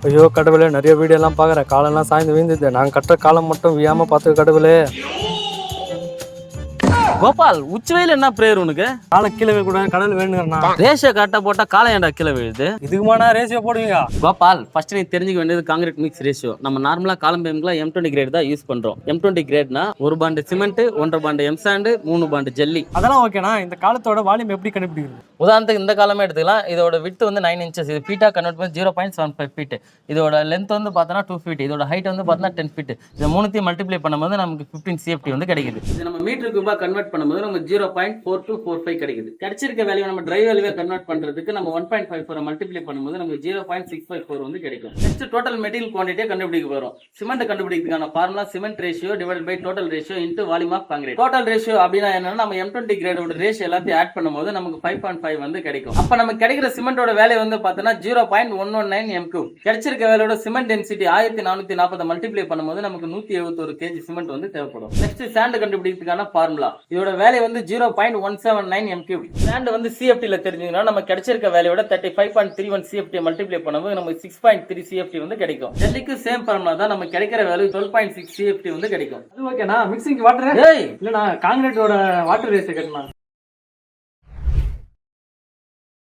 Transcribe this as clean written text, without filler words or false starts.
ஐயோ கடவுளே, நிறைய வீடியோ எல்லாம் பாக்குறேன், காலெல்லாம் சாய்ந்து வீழ்ந்துது. நாங்க கட்டுற காலம் மட்டும் வியாம பார்த்து கடவுளே. கோபால், உச்சி வெயில் என்ன பிரேயர் உனக்கு? காலை கீழே கூட கடவுள் வேணுங்கண்ணா. ரேஷியோ கரெக்டா போட்டா காலை ஏன்டா கீழே விழுது? இதுக்குமாண்ணா ரேஷியோ போடுவீங்க? கோபால், ஃபர்ஸ்ட் நீ தெரிஞ்சுக்க வேண்டியது காங்கிரீட் மிக்ஸ் ரேஷியோ. நம்ம நார்மலா காலம் பேம்க்குலாம் M20 கிரேட் தான் யூஸ் பண்றோம். M20 கிரேட்னா 1 பாண்டு சிமெண்ட், 1.5 பாண்டு எம்சாண்ட், 3 பாண்டு ஜல்லி. அதெல்லாம் ஓகேண்ணா. இந்த காலத்தோட வால்யூம் எப்படி கண்டுபிடிக்கிறது? உதாரணத்துக்கு இந்த காலமே எடுத்துக்கலாம். இதோட விட்த் வந்து 9 இன்ச்சஸ். இது ஃபீட்டா கன்வெர்ட் பண்ணி 0.75 ஃபீட். இதோட லென்த் வந்து பார்த்தோன்னா 2 ஃபீட். இதோட ஹைட் வந்து பார்த்தோன்னா 10 ஃபீட். இதை மூணுத்தையும் மல்டிப்ளை பண்ணும்போது நமக்கு 15 CFT வந்து கிடைக்குது. இது நம்ம மீட்டர் கியூபா கன்வெர்ட் பண்ணும்போது நமக்கு 0.4245 கிடைக்குது. கிடைச்சிருக்க வேல்யூ நம்ம ட்ரை வேல்யூவை கன்வெர்ட் பண்றதுக்கு நம்ம 1.54 மல்டிப்ளை பண்ணும்போது நமக்கு 0.654 வந்து கிடைக்கும். நெக்ஸ்ட் டோட்டல் மெட்டீரியல் குவான்டிட்டியை கண்டுபிடிக்க போறோம். சிமெண்ட் கண்டுபிடிக்கிறதுக்கான formula cement ratio divided by total ratio into volume of concrete. Total ratio அப்படின்னா என்னன்னா நம்ம M20 கிரேடோட ரேஷியோ எல்லாத்தையும் ஆட் பண்ணும்போது நமக்கு 5.5 வந்து கிடைக்கும். அப்ப நமக்கு கிடைக்கிற சிமெண்டோட வேல்யூ வந்து பார்த்தோன்னா 0.119 m3. கிடைச்சிருக்க வேலையோட சிமெண்ட் டென்சிட்டி 1440 மல்டிப்ளை பண்ணும்போது நமக்கு 171 kg சிமெண்ட் வந்து தேவைப்படும். நெக்ஸ்ட் சாண்ட் கண்டுபிடிக்கிறதுக்கான ஃபார்முலா. இதோட வேல்யூ வந்து 0.179 m3. சாண்ட் வந்து CFT ல தெரிஞ்சீங்கன்னா நம்ம கிடைச்சிருக்க வேலையோட 35.31 CFT மல்டிப்ளை பண்ணும்போது நமக்கு 6.3 CFT வந்து கிடைக்கும். ஜல்லிக்கு சேம் ஃபார்முலா தான். நம்ம கிடைக்கிற வேல்யூ 12.6 CFT வந்து கிடைக்கும். அது ஓகேண்ணா. மிக்சிங் வாட்டர் இல்லண்ணா, காங்கிரீட்டோட வாட்டர் ரேஷியோ கேட்டனா.